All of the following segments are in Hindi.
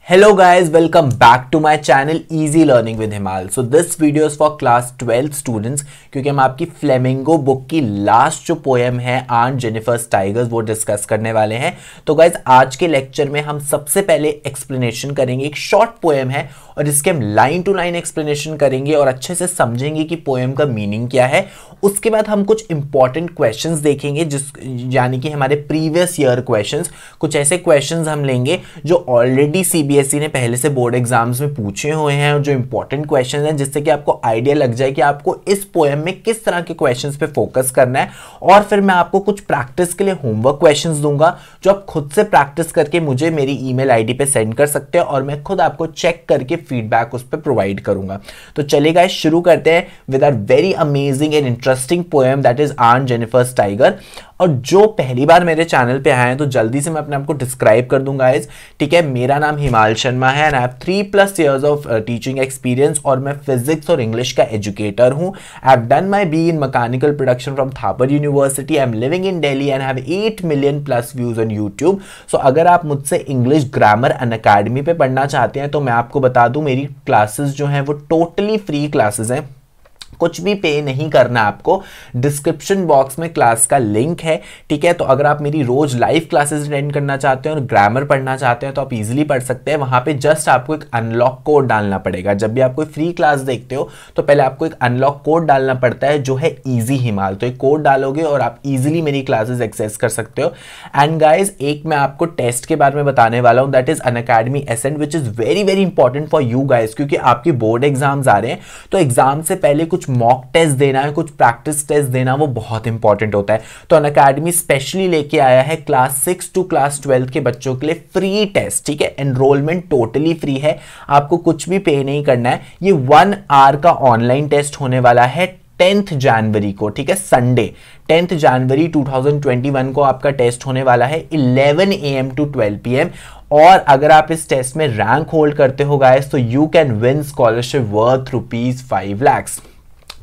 Hello guys, welcome back to my channel Easy Learning with Himal. So this video is for class 12 students क्योंकि हम आपकी फ्लेमिंगो बुक की लास्ट जो पोएम है आंट जेनिफर्स टाइगर्स वो डिस्कस करने वाले हैं. तो गाइज आज के लेक्चर में हम सबसे पहले एक्सप्लेनेशन करेंगे. एक शॉर्ट पोएम है और इसके हम लाइन टू लाइन एक्सप्लेनेशन करेंगे और अच्छे से समझेंगे कि पोएम का मीनिंग क्या है. उसके बाद हम कुछ इंपॉर्टेंट क्वेश्चंस देखेंगे यानी कि हमारे प्रीवियस ईयर क्वेश्चंस. कुछ ऐसे क्वेश्चंस हम लेंगे जो ऑलरेडी सीबीएसई ने पहले से बोर्ड एग्जाम्स में पूछे हुए हैं और जो इंपॉर्टेंट क्वेश्चंस हैं जिससे कि आपको आइडिया लग जाए कि आपको इस पोएम में किस तरह के क्वेश्चंस पे फोकस करना है. और फिर मैं आपको कुछ प्रैक्टिस के लिए होमवर्क क्वेश्चंस दूंगा जो आप खुद से प्रैक्टिस करके मुझे मेरी ईमेल आईडी पे सेंड कर सकते हैं और मैं खुद आपको चेक करके फीडबैक उस पर प्रोवाइड करूंगा. तो चलिए गाइस शुरू करते हैं with our very amazing and interesting poem that is Aunt Jennifer's tiger. और जो पहली बार मेरे चैनल पे आए हैं तो जल्दी से मैं अपने आप को डिस्क्राइब कर दूंगा गाइस. ठीक है, मेरा नाम हिमाल शर्मा है and I have 3+ years of teaching experience और मैं फिजिक्स और इंग्लिश का एजुकेटर हूं. I have done my B in mechanical production from Thapar university. I am living in Delhi and have 8 million plus views on YouTube. So अगर आप मुझसे इंग्लिश ग्रामर अनअकैडमी पे पढ़ना चाहते हैं तो मैं आपको बता दूं मेरी क्लासेस जो हैं वो टोटली फ्री क्लासेस हैं. कुछ भी पे नहीं करना आपको. डिस्क्रिप्शन बॉक्स में क्लास का लिंक है. ठीक है, तो अगर आप मेरी रोज लाइव क्लासेस अटेंड करना चाहते हैं और ग्रामर पढ़ना चाहते हैं तो आप इजीली पढ़ सकते हैं. वहां पे जस्ट आपको एक अनलॉक कोड डालना पड़ेगा. जब भी आप कोई फ्री क्लास देखते हो तो पहले आपको एक अनलॉक कोड डालना पड़ता है जो है इजी हिमाल. तो एक कोड डालोगे और आप इजीली मेरी क्लासेस एक्सेस कर सकते हो. एंड गाइज एक मैं आपको टेस्ट के बारे में बताने वाला हूं that is Unacademy Ascent which is very very important for you guys क्योंकि आपकी बोर्ड एग्जाम्स आ रहे हैं. तो एग्जाम से पहले कुछ मॉक टेस्ट देना है, कुछ प्रैक्टिस टेस्ट देना, वो बहुत इंपॉर्टेंट होता है. तो अनअकैडमी स्पेशली लेके आया है क्लास 6 टू क्लास 12 के बच्चों के लिए फ्री टेस्ट. ठीक है, एनरोलमेंट टोटली फ्री है, आपको कुछ भी पे नहीं करना है. ये 1 आवर का ऑनलाइन टेस्ट होने वाला है 10th जनवरी को. ठीक है, संडे 10th जनवरी 2021 को आपका टेस्ट होने वाला है 11 AM to 12 PM. और अगर आप इस टेस्ट में रैंक होल्ड करते हो गाइस तो you can win scholarship worth ₹5 lakhs.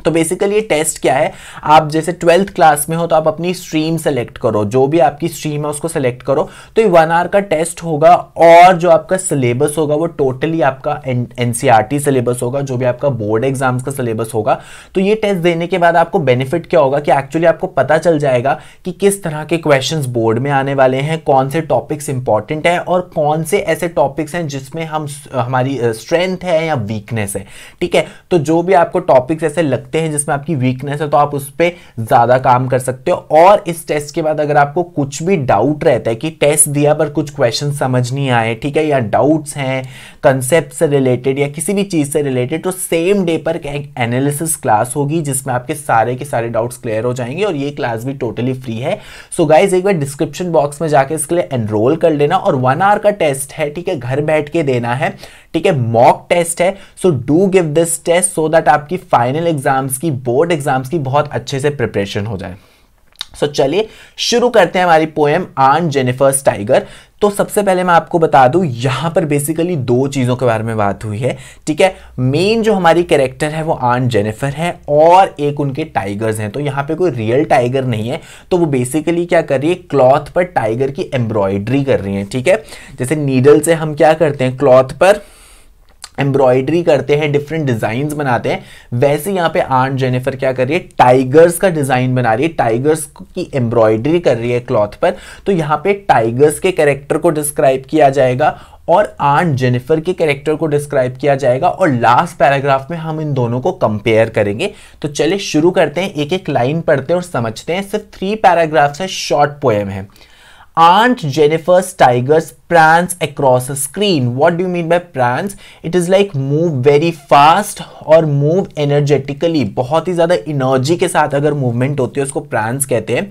तो बेसिकली ये टेस्ट क्या है, आप जैसे 12th क्लास में हो तो आप अपनी स्ट्रीम सेलेक्ट करो, जो भी आपकी स्ट्रीम है उसको सेलेक्ट करो. तो ये 1 आवर का टेस्ट होगा और जो आपका सिलेबस होगा वो टोटली आपका एनसीईआरटी सिलेबस होगा, जो भी आपका बोर्ड एग्जाम्स का सिलेबस होगा. तो ये टेस्ट देने के बाद आपको बेनिफिट क्या होगा कि एक्चुअली आपको पता चल जाएगा कि किस तरह के क्वेश्चंस बोर्ड में आने वाले हैं, कौन से टॉपिक्स इंपॉर्टेंट है और कौन से ऐसे टॉपिक्स हैं जिसमें हमारी स्ट्रेंथ है या वीकनेस है. ठीक है, तो जो भी आपको टॉपिक्स ऐसे लगते हैं जिसमें आपकी वीकनेस है तो आप उस पर ज्यादा काम कर सकते हो. और इस टेस्ट के बाद अगर आपको कुछ भी डाउट रहता है कि टेस्ट दिया पर कुछ क्वेश्चन समझ नहीं आए, ठीक है, या डाउट्स हैं कंसेप्ट से रिलेटेड या किसी भी चीज से रिलेटेड, तो सेम डे पर एक एनालिसिस क्लास होगी जिसमें आपके सारे के सारे डाउट्स क्लियर हो जाएंगे और ये क्लास भी टोटली फ्री है. सो गाइज एक बार डिस्क्रिप्शन बॉक्स में जाके इसके लिए एनरोल कर लेना. और 1 आवर का टेस्ट है, ठीक है, घर बैठ के देना है. ठीक है, मॉक टेस्ट है. So do give this test so that आपकी फाइनल एग्जाम्स की, बोर्ड एग्जाम्स की बहुत अच्छे से प्रिपरेशन हो जाए. सो चलिए शुरू करते हैं हमारी पोएम आंट जेनिफर्स टाइगर. तो सबसे पहले मैं आपको बता दूं यहां पर बेसिकली 2 चीजों के बारे में बात हुई है. ठीक है, मेन जो हमारी कैरेक्टर है वो आंट जेनिफर है और एक उनके टाइगर्स हैं. तो यहां पे कोई रियल टाइगर नहीं है. तो वो बेसिकली क्या कर रही है, क्लॉथ पर टाइगर की एम्ब्रॉयडरी कर रही है. ठीक है, जैसे नीडल से हम क्या करते हैं, क्लॉथ पर एम्ब्रॉयडरी करते हैं, डिफरेंट डिजाइन्स बनाते हैं, वैसे यहां पे आंट जेनिफर क्या कर रही है, टाइगर्स का डिजाइन बना रही है, टाइगर्स की एम्ब्रॉयडरी कर रही है क्लॉथ पर. तो यहां पे टाइगर्स के कैरेक्टर को डिस्क्राइब किया जाएगा और आंट जेनिफर के कैरेक्टर को डिस्क्राइब किया जाएगा और लास्ट पैराग्राफ में हम इन दोनों को कंपेयर करेंगे. तो चलिए शुरू करते हैं, एक एक लाइन पढ़ते हैं और समझते हैं. सिर्फ 3 पैराग्राफ है, शॉर्ट पोएम है. Aunt Jennifer's tigers prance across a screen. What do you mean by prance? It is like move very fast और move energetically. बहुत ही ज्यादा एनर्जी के साथ अगर मूवमेंट होती है उसको prance कहते हैं.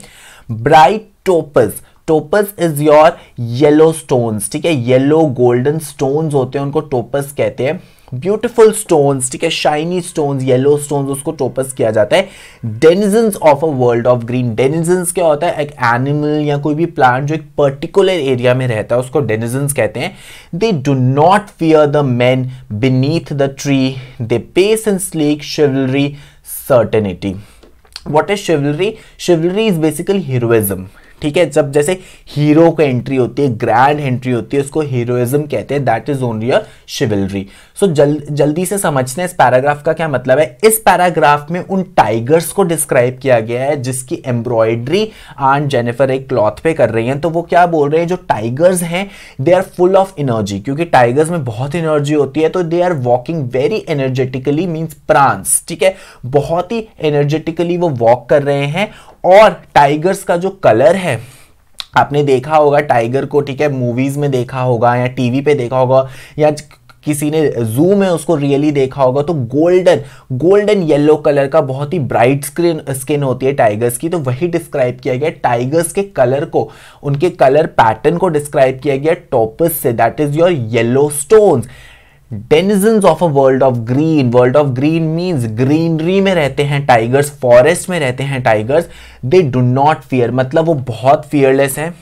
Bright topaz. Topaz is your yellow stones. ठीक है, येलो गोल्डन स्टोन्स होते हैं उनको टोपस कहते हैं. ब्यूटीफुल स्टोन्स, ठीक है, शाइनी स्टोन्स, येलो स्टोन्स, उसको टोपस किया जाता है. Denizens of a world of green. Denizens क्या होता है, एक एनिमल या कोई भी प्लांट जो एक पर्टिकुलर एरिया में रहता है उसको डेनिजन्स कहते हैं. They do not fear the man beneath the tree. They pace in sleek chivalry certainty. What is chivalry? Chivalry is basically heroism. ठीक है, जब जैसे हीरो को एंट्री होती है, ग्रैंड एंट्री होती है, उसको हीरोइज्म कहते हैं, that is only a chivalry. So जल्दी से समझते हैं इस पैराग्राफ का क्या मतलब है। इस पैराग्राफ में उन टाइगर्स को डिस्क्राइब किया गया है जिसकी एम्ब्रॉयडरी आंट जेनिफर एक क्लॉथ पे कर रही हैं। तो वो क्या बोल रहे हैं, जो टाइगर्स हैं they are full of energy, क्योंकि टाइगर्स में बहुत एनर्जी होती है, तो they are walking very energetically, means prance, ठीक है, बहुत ही एनर्जेटिकली वो वॉक कर रहे हैं। और टाइगर्स का जो कलर है, आपने देखा होगा टाइगर को, ठीक है, मूवीज में देखा होगा या टीवी पे देखा होगा या किसी ने जू में उसको रियली देखा होगा, तो गोल्डन येलो कलर का बहुत ही ब्राइट स्किन होती है टाइगर्स की। तो वही डिस्क्राइब किया गया टाइगर्स के कलर को, उनके कलर पैटर्न को डिस्क्राइब किया गया टॉपस से, that is your yellow stones. Denizens of a world of green means greenery में रहते हैं टाइगर्स, फॉरेस्ट में रहते हैं tigers. They do not fear, मतलब वो बहुत फियरलेस हैं।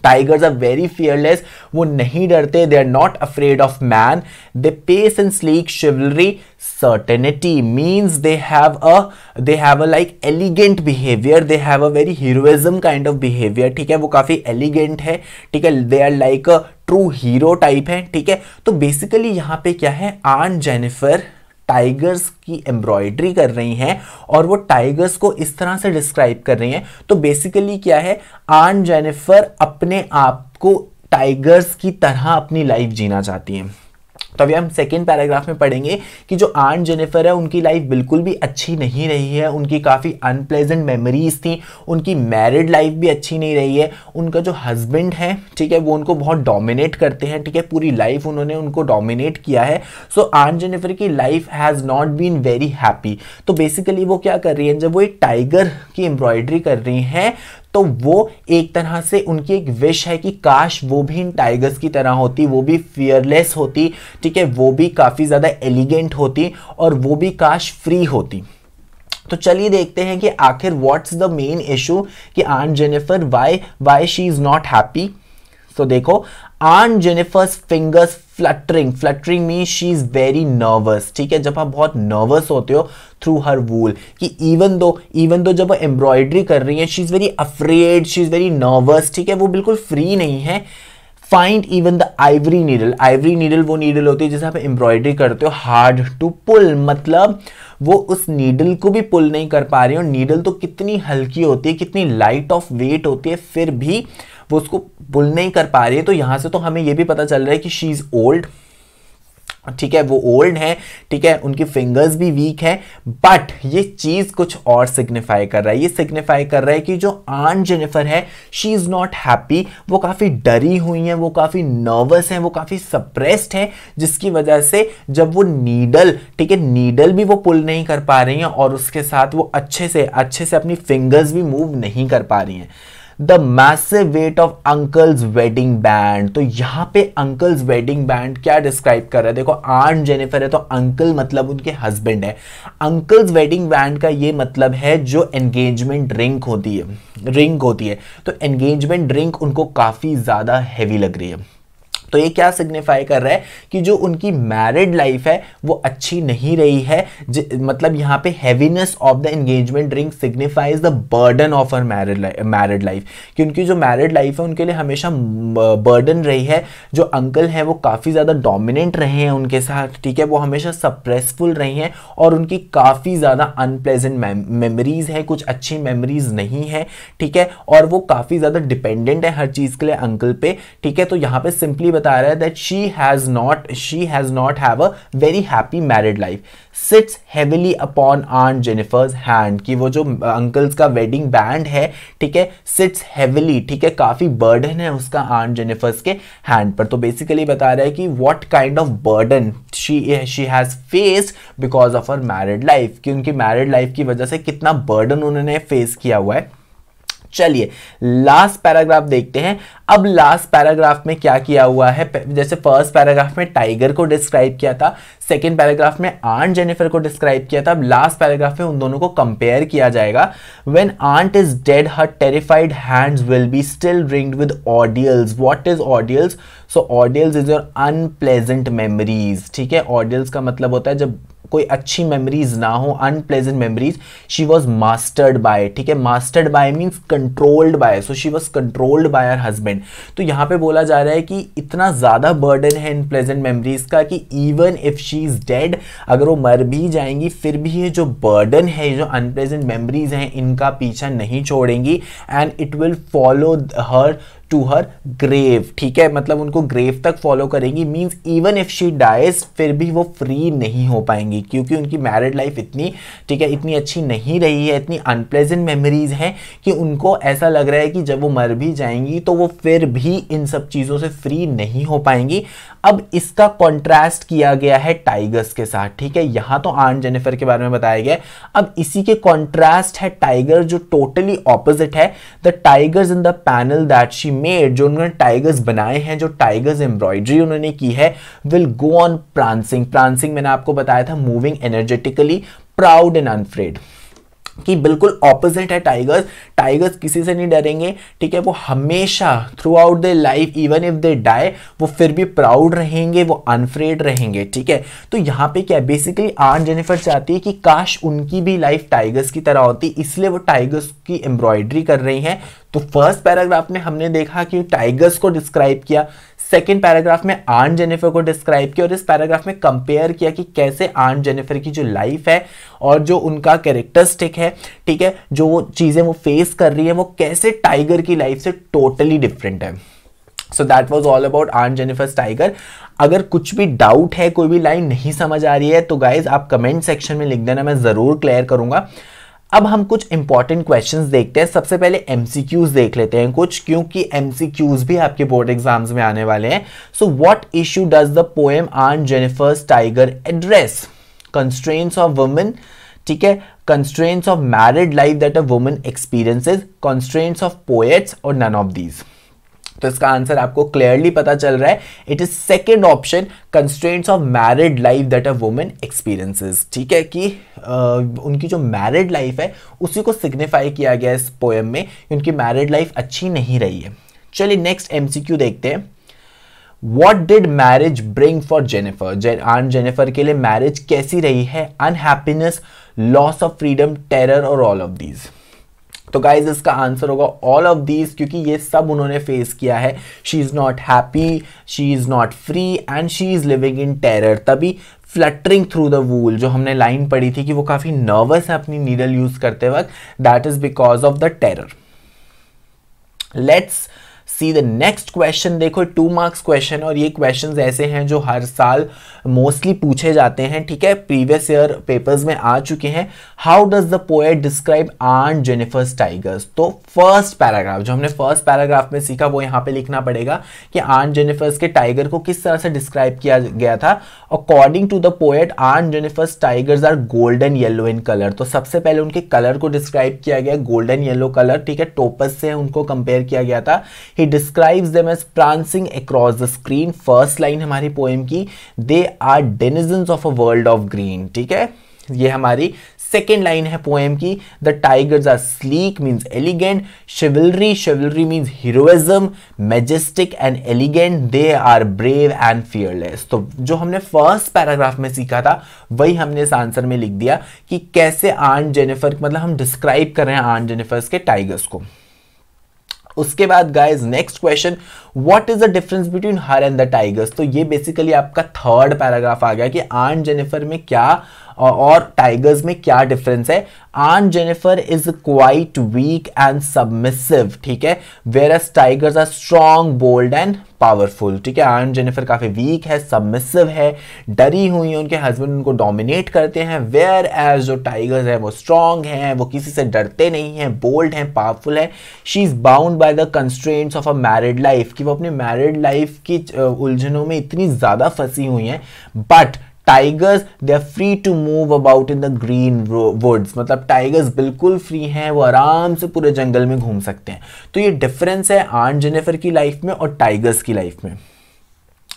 टाइगर्स आर वेरी फियरलेस, वो नहीं डरते, they are not afraid of man. They pace and sleek chivalry certainty means they have a like elegant behaviour, they have a very heroism kind of behaviour, ठीक है, वो काफी एलिगेंट है, ठीक है, they are like a true hero type है, ठीक है। तो बेसिकली यहां पे क्या है, आंट जेनिफर टाइगर्स की एम्ब्रॉयडरी कर रही हैं और वो टाइगर्स को इस तरह से डिस्क्राइब कर रही हैं। तो बेसिकली क्या है, आंट जेनिफर अपने आप को टाइगर्स की तरह अपनी लाइफ जीना चाहती हैं। तो अभी हम सेकेंड पैराग्राफ में पढ़ेंगे कि जो आंट जेनिफर है उनकी लाइफ बिल्कुल भी अच्छी नहीं रही है, उनकी काफ़ी अनप्लेजेंट मेमोरीज थी, उनकी मैरिड लाइफ भी अच्छी नहीं रही है, उनका जो हस्बैंड है, ठीक है, वो उनको बहुत डोमिनेट करते हैं, ठीक है, पूरी लाइफ उन्होंने उनको डोमिनेट किया है। सो आंट जेनिफर की life has not been very happy. तो बेसिकली वो क्या कर रही है, जब वो एक टाइगर की एम्ब्रॉयडरी कर रही हैं तो वो एक तरह से उनकी एक विश है कि काश वो भी इन टाइगर्स की तरह होती, वो भी फियरलेस होती, ठीक है, वो भी काफ़ी ज़्यादा एलिगेंट होती और वो भी काश फ्री होती। तो चलिए देखते हैं कि आखिर व्हाट्स द मेन इशू कि aunt Jennifer why she is not happy. तो देखो, aunt Jennifer's fingers fluttering means she is very nervous, ठीक है, जब आप बहुत नर्वस होते हो थ्रू हर वूल, कि इवन दो जब वो एम्ब्रॉयडरी कर रही है she is very afraid, she is very nervous, ठीक है, वो बिल्कुल फ्री नहीं है। Find even the Ivory needle वो नीडल होती है जिसे आप एम्ब्रॉयडरी करते हो, हार्ड टू पुल, मतलब वो उस नीडल को भी पुल नहीं कर पा रही है। और नीडल तो कितनी हल्की होती है, कितनी लाइट ऑफ वेट होती है, फिर भी वो उसको पुल नहीं कर पा रही है। तो यहां से तो हमें यह भी पता चल रहा है कि शी इज ओल्ड, ठीक है, वो ओल्ड है, ठीक है, उनकी फिंगर्स भी वीक है। बट ये चीज कुछ और सिग्निफाई कर रहा है, ये सिग्निफाई कर रहा है कि जो आंट जेनिफर है शी इज नॉट हैप्पी, वो काफी डरी हुई है, वो काफी नर्वस है, वो काफी सप्रेस्ड है, जिसकी वजह से जब वो नीडल, ठीक है, नीडल भी वो पुल नहीं कर पा रही हैं और उसके साथ वो अच्छे से अपनी फिंगर्स भी मूव नहीं कर पा रही हैं। The massive weight of uncle's wedding band, तो यहां पे अंकल्स वेडिंग बैंड क्या डिस्क्राइब कर रहा है, देखो आंट जेनिफर है तो अंकल मतलब उनके हस्बैंड है। अंकल्स वेडिंग बैंड का ये मतलब है जो एंगेजमेंट रिंग होती है, तो एंगेजमेंट रिंग उनको काफी ज्यादा हैवी लग रही है। तो ये क्या सिग्निफाई कर रहा है कि जो उनकी मैरिड लाइफ है वो अच्छी नहीं रही है, मतलब यहाँ पे heaviness of the engagement ring signifies the burden of her married life, कि उनकी जो मैरिड लाइफ है उनके लिए हमेशा बर्डन रही है। जो अंकल हैं वो काफ़ी ज़्यादा डोमिनेंट रहे हैं उनके साथ, ठीक है, वो हमेशा सप्रेसफुल रही हैं और उनकी काफ़ी ज़्यादा अनप्लेजेंट मेमोरीज है, कुछ अच्छी मेमोरीज नहीं है, ठीक है, और वो काफ़ी ज़्यादा डिपेंडेंट है हर चीज़ के लिए अंकल पे, ठीक है। तो यहाँ पे सिंपली बता रहा है that she has not have a very happy married life, sits heavily upon aunt Jennifer's hand, कि वो जो अंकल्स का वेडिंग बैंड है, ठीक है, सिट्स हेविली, ठीक है, काफी बर्डन है उसका आंट जेनिफर्स के हैंड पर। तो बेसिकली बता रहा है कि what kind of burden she has faced because of her married life, कि उनकी मैरिड लाइफ की वजह से कितना बर्डन उन्होंने फेस किया हुआ है। चलिए लास्ट पैराग्राफ देखते हैं। अब लास्ट पैराग्राफ में क्या किया हुआ है, जैसे फर्स्ट पैराग्राफ में टाइगर को डिस्क्राइब किया था, सेकेंड पैराग्राफ में आंट जेनिफर को डिस्क्राइब किया था, अब लास्ट पैराग्राफ में उन दोनों को कंपेयर किया जाएगा। When aunt is dead her terrified hands will be still ringed with ordeals. What is ordeals? So ordeals is your unpleasant memories, ठीक है, ऑडियल्स का मतलब होता है जब कोई अच्छी मेमोरीज ना हो, unpleasant memories, she was mastered bye, ठीक है, mastered bye means controlled by, so she was controlled by her husband. तो यहाँ पे बोला जा रहा है कि इतना ज़्यादा बर्डन है अनप्लेजेंट मेमोरीज का कि even if she is dead, अगर वो मर भी जाएंगी फिर भी ये जो बर्डन है, ये जो अनप्लेजेंट मेमोरीज हैं, इनका पीछा नहीं छोड़ेंगी and it will follow her to her grave, ठीक है, मतलब उनको ग्रेव तक फॉलो करेंगी। Means even if she dies फिर भी वो फ्री नहीं हो पाएंगी क्योंकि उनकी मैरिड लाइफ इतनी, ठीक है, इतनी अच्छी नहीं रही है, इतनी अनप्लेजेंट मेमोरीज हैं कि उनको ऐसा लग रहा है कि जब वो मर भी जाएंगी तो वो फिर भी इन सब चीज़ों से फ्री नहीं हो पाएंगी। अब इसका कॉन्ट्रास्ट किया गया है टाइगर्स के साथ, ठीक है, यहाँ तो आंट जेनिफर के बारे में बताया गया है। अब इसी के कॉन्ट्रास्ट है टाइगर जो टोटली ऑपोजिट है। The tigers in the panel that she made, जो उन्होंने टाइगर्स बनाए हैं, जो टाइगर्स एम्ब्रॉयडरी उन्होंने की है, will go on prancing. Prancing मैंने आपको बताया था मूविंग एनर्जेटिकली, प्राउड एंड अनफ्रेड, कि बिल्कुल ऑपोजिट है टाइगर्स। टाइगर्स किसी से नहीं डरेंगे, ठीक है, वो हमेशा throughout their life even if they die वो फिर भी प्राउड रहेंगे, वो अनफ्रेड रहेंगे, ठीक है। तो यहाँ पे क्या बेसिकली आंट जेनिफर चाहती है कि काश उनकी भी लाइफ टाइगर्स की तरह होती, इसलिए वो टाइगर्स की एम्ब्रॉयडरी कर रही हैं। तो फर्स्ट पैराग्राफ में हमने देखा कि टाइगर्स को डिस्क्राइब किया, सेकेंड पैराग्राफ में आंट जेनिफर को डिस्क्राइब किया और इस पैराग्राफ में कंपेयर किया कि कैसे आंट जेनिफर की जो लाइफ है और जो उनका कैरेक्टरिस्टिक है, ठीक है, जो वो चीजें वो फेस कर रही है, वो कैसे टाइगर की लाइफ से टोटली डिफरेंट है। So that was all about aunt Jennifer's tiger. अगर कुछ भी डाउट है, कोई भी लाइन नहीं समझ आ रही है तो गाइज आप कमेंट सेक्शन में लिख देना, मैं जरूर क्लियर करूंगा। अब हम कुछ इंपॉर्टेंट क्वेश्चंस देखते हैं। सबसे पहले एमसीक्यूज देख लेते हैं कुछ, क्योंकि एमसीक्यूज भी आपके बोर्ड एग्जाम्स में आने वाले हैं। So what issue does the poem aunt Jennifer's tiger address? Constraints of women, ठीक है, constraints of married life that a woman experiences, constraints of poets और नन ऑफ दीज। तो इसका आंसर आपको क्लियरली पता चल रहा है, it is second option, constraints of married life that a woman experiences, ठीक है, कि उनकी जो मैरिड लाइफ है उसी को सिग्निफाई किया गया इस पोएम में, उनकी मैरिड लाइफ अच्छी नहीं रही है। चलिए नेक्स्ट एमसीक्यू देखते हैं। What did marriage bring for Jennifer? Aunt Jennifer के लिए मैरिज कैसी रही है? Unhappiness, loss of freedom, terror और ऑल ऑफ दीज। तो गाइज इसका आंसर होगा ऑल ऑफ दीज, क्योंकि ये सब उन्होंने फेस किया है। She is not happy, she is not free and she is living in terror. तभी फ्लटरिंग थ्रू द वूल जो हमने लाइन पढ़ी थी कि वो काफी नर्वस है अपनी नीडल यूज करते वक्त, that is because of the terror. Let's see the next question. देखो 2 मार्क्स क्वेश्चन, और ये क्वेश्चंस ऐसे हैं जो हर साल मोस्टली पूछे जाते हैं, ठीक है, प्रीवियस ईयर पेपर्स में आ चुके हैं। How does the poet describe aunt Jennifer's tigers? तो फर्स्ट पैराग्राफ जो हमने फर्स्ट पैराग्राफ में सीखा वो यहाँ पे लिखना पड़ेगा कि आंट जेनिफर्स के टाइगर को किस तरह से डिस्क्राइब किया गया था। According to the poet aunt Jennifer's tigers are golden yellow in colour. तो सबसे पहले उनके कलर को डिस्क्राइब किया गया गोल्डन येलो कलर, ठीक है, टोपस से उनको कंपेयर किया गया था। He describes them as prancing across the screen। First line हमारी पोएम की, they are denizens of a world of green, ठीक है, ये हमारी सेकेंड लाइन है पोएम की। The tigers are sleek means elegant, chivalry, chivalry means heroism, majestic and elegant, they are brave and fearless. तो जो हमने फर्स्ट पैराग्राफ में सीखा था वही हमने इस आंसर में लिख दिया कि कैसे आंट जेनिफर, मतलब हम डिस्क्राइब कर रहे हैं आंट जेनिफर्स के टाइगर्स को। उसके बाद guys next question, what is the difference between her and the tigers? तो ये बेसिकली आपका थर्ड पैराग्राफ आ गया कि आंट जेनिफर में क्या और टाइगर्स में क्या डिफरेंस है। Aunt Jennifer is quite weak and submissive, ठीक है, whereas tigers are strong, bold and powerful, ठीक है। आंट जेनिफर काफी वीक है, सबमिसिव है, डरी हुई है, उनके हस्बैंड उनको डोमिनेट करते हैं, वेयर एज जो टाइगर्स है वो स्ट्रॉन्ग हैं, वो किसी से डरते नहीं हैं, बोल्ड हैं, पावरफुल है। She is bound by the constraints of a married life, कि वो अपनी मैरिड लाइफ की उलझनों में इतनी ज्यादा फंसी हुई हैं। But tigers they are free to move about in the green woods, मतलब टाइगर्स बिल्कुल फ्री हैं, वो आराम से पूरे जंगल में घूम सकते हैं। तो ये डिफरेंस है आंट जेनिफर की लाइफ में और टाइगर्स की लाइफ में।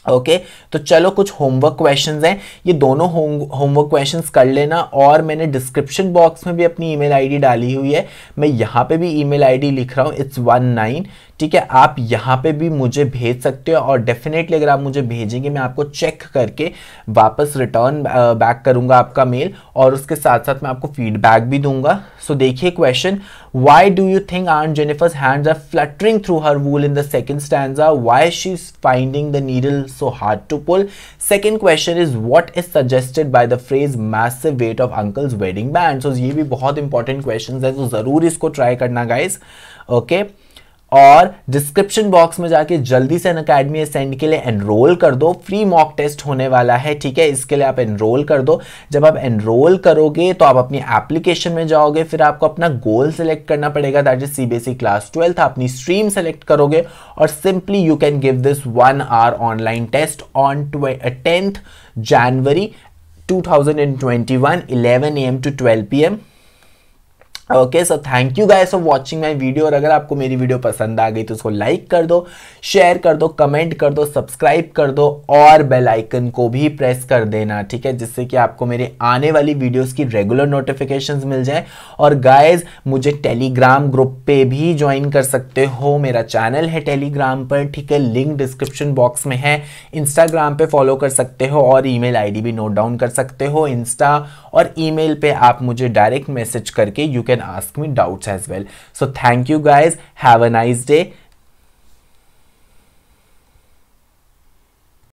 ओके तो चलो कुछ होमवर्क क्वेश्चंस हैं, ये दोनों होमवर्क क्वेश्चंस कर लेना, और मैंने डिस्क्रिप्शन बॉक्स में भी अपनी ईमेल आईडी डाली हुई है, मैं यहाँ पे भी ईमेल आईडी लिख रहा हूँ, इट्स 19, ठीक है। आप यहाँ पे भी मुझे भेज सकते हो, और डेफिनेटली अगर आप मुझे भेजेंगे मैं आपको चेक करके वापस रिटर्न बैक करूँगा आपका मेल, और उसके साथ साथ मैं आपको फीडबैक भी दूंगा। सो देखिए question, why do you think Aunt Jennifer's hands are fluttering through her wool in the second stanza? Why she's finding the needle so hard to pull? Second question is, what is suggested by the phrase massive weight of uncle's wedding band? So ये भी बहुत इंपॉर्टेंट क्वेश्चंस है, तो जरूर इसको ट्राई करना गाइस, ओके। और डिस्क्रिप्शन बॉक्स में जाके जल्दी से अनअकैडमी असेंड के लिए एनरोल कर दो, फ्री मॉक टेस्ट होने वाला है, ठीक है। इसके लिए आप एनरोल कर दो। जब आप एनरोल करोगे तो आप अपनी एप्लीकेशन में जाओगे, फिर आपको अपना गोल सेलेक्ट करना पड़ेगा, दैट इज सीबीएसई क्लास 12, अपनी स्ट्रीम सेलेक्ट करोगे, और simply you can give this 1 hour online test on 10th January 2021 11 AM to 12 PM। Okay so thank you guys for watching my video, और अगर आपको मेरी वीडियो पसंद आ गई तो उसको लाइक कर दो, शेयर कर दो, कमेंट कर दो, सब्सक्राइब कर दो, और बेल आइकन को भी प्रेस कर देना, ठीक है, जिससे कि आपको मेरे आने वाली वीडियोस की रेगुलर नोटिफिकेशंस मिल जाए। और गाइस मुझे टेलीग्राम ग्रुप पे भी ज्वाइन कर सकते हो, मेरा चैनल है टेलीग्राम पर, ठीक है, लिंक डिस्क्रिप्शन बॉक्स में है। इंस्टाग्राम पे फॉलो कर सकते हो, और ईमेल आईडी भी नोट डाउन कर सकते हो। इंस्टा और ईमेल पे आप मुझे डायरेक्ट मैसेज करके you can ask me doubts as well. So thank you guys, have a nice day.